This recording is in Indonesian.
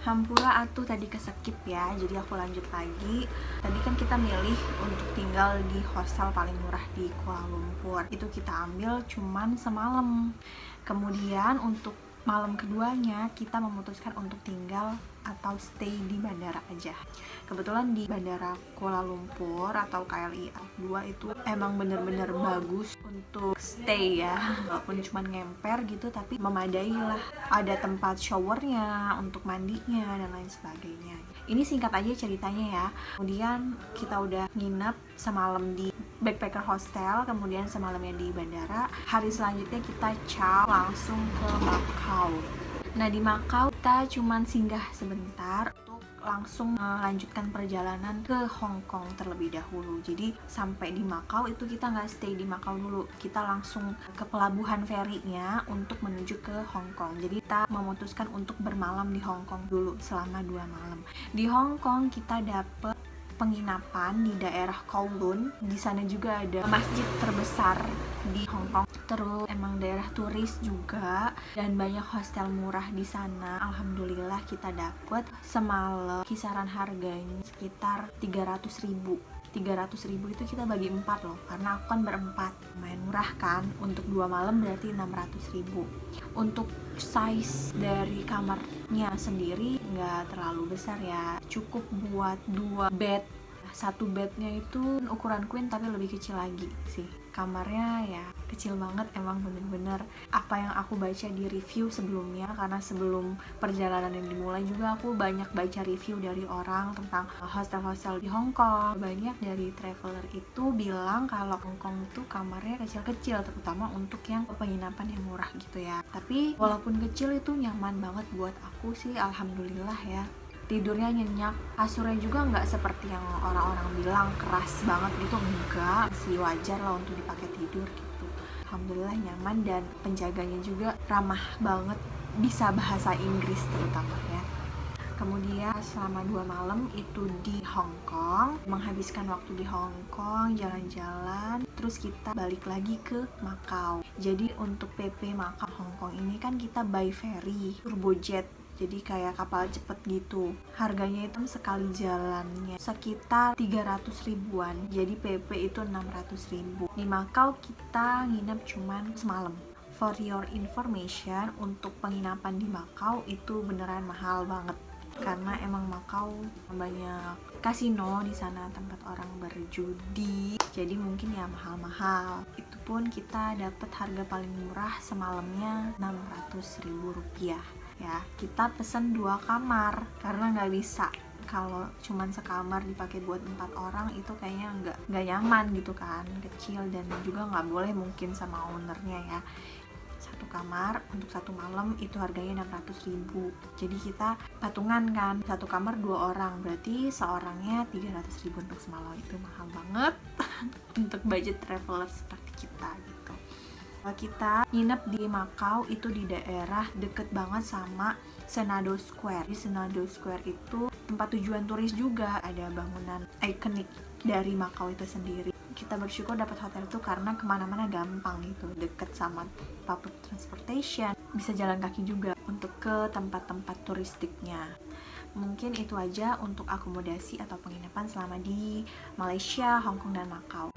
Hampura atuh tadi keskip ya, jadi aku lanjut lagi. Tadi kan kita milih untuk tinggal di hostel paling murah di Kuala Lumpur. Itu kita ambil cuman semalam. Kemudian untuk malam keduanya kita memutuskan untuk tinggal atau stay di bandara aja. Kebetulan di Bandara Kuala Lumpur atau KLIA 2 itu emang bener-bener bagus untuk stay ya. Walaupun cuma ngemper gitu tapi memadai lah. Ada tempat showernya, untuk mandinya dan lain sebagainya. Ini singkat aja ceritanya ya. Kemudian kita udah nginep semalam di backpacker hostel, kemudian semalamnya di bandara. Hari selanjutnya kita langsung ke Macau. Nah di Macau kita cuman singgah sebentar untuk langsung melanjutkan perjalanan ke Hong Kong terlebih dahulu. Jadi sampai di Macau itu kita nggak stay di Macau dulu, kita langsung ke pelabuhan ferinya untuk menuju ke Hong Kong. Jadi kita memutuskan untuk bermalam di Hong Kong dulu selama 2 malam. Di Hong Kong kita dapet penginapan di daerah Kowloon. Di sana juga ada masjid terbesar di Hong Kong. Terus emang daerah turis juga dan banyak hostel murah di sana. Alhamdulillah kita dapet semalam kisaran harganya sekitar 300.000 itu kita bagi 4 loh, karena aku kan berempat. Lumayan murah kan, untuk 2 malam berarti 600.000. Untuk size dari kamarnya sendiri nggak terlalu besar ya, cukup buat 2 bed. Satu bednya itu ukuran queen tapi lebih kecil lagi sih. Kamarnya ya kecil banget, emang bener-bener apa yang aku baca di review sebelumnya, karena sebelum perjalanan yang dimulai juga aku banyak baca review dari orang tentang hostel-hostel di Hong Kong. Banyak dari traveler itu bilang kalau Hong Kong itu kamarnya kecil-kecil, terutama untuk yang penginapan yang murah gitu ya. Tapi walaupun kecil itu nyaman banget buat aku sih, alhamdulillah ya. Tidurnya nyenyak, kasurnya juga nggak seperti yang orang-orang bilang keras banget gitu, enggak, sih wajar lah untuk dipakai tidur gitu. Alhamdulillah nyaman dan penjaganya juga ramah banget, bisa bahasa Inggris terutama ya. Kemudian selama 2 malam itu di Hong Kong, menghabiskan waktu di Hong Kong, jalan-jalan, terus kita balik lagi ke Macau. Jadi untuk PP Macau Hong Kong ini kan kita by ferry, turbojet. Jadi kayak kapal cepet gitu. Harganya itu sekali jalannya sekitar 300 ribuan. Jadi PP itu 600 ribu. Di Macau kita nginep cuman semalam. For your information, untuk penginapan di Macau itu beneran mahal banget. Karena emang Macau banyak kasino di sana, tempat orang berjudi. Jadi mungkin ya mahal-mahal. Itu pun kita dapat harga paling murah semalamnya 600.000 rupiah. Ya, kita pesen 2 kamar karena nggak bisa kalau cuman sekamar dipakai buat 4 orang itu kayaknya nggak nyaman gitu kan, kecil dan juga nggak boleh mungkin sama ownernya ya. 1 kamar untuk 1 malam itu harganya 600.000. Jadi kita patungan kan, 1 kamar 2 orang, berarti seorangnya 300.000 untuk semalam. Itu mahal banget untuk budget traveler seperti kita gitu. Kita nginep di Macau itu di daerah deket banget sama Senado Square. Di Senado Square itu tempat tujuan turis juga, ada bangunan ikonik dari Macau itu sendiri. Kita bersyukur dapat hotel itu karena kemana-mana gampang gitu, deket sama public transportation, bisa jalan kaki juga untuk ke tempat-tempat turistiknya. Mungkin itu aja untuk akomodasi atau penginapan selama di Malaysia, Hong Kong, dan Macau.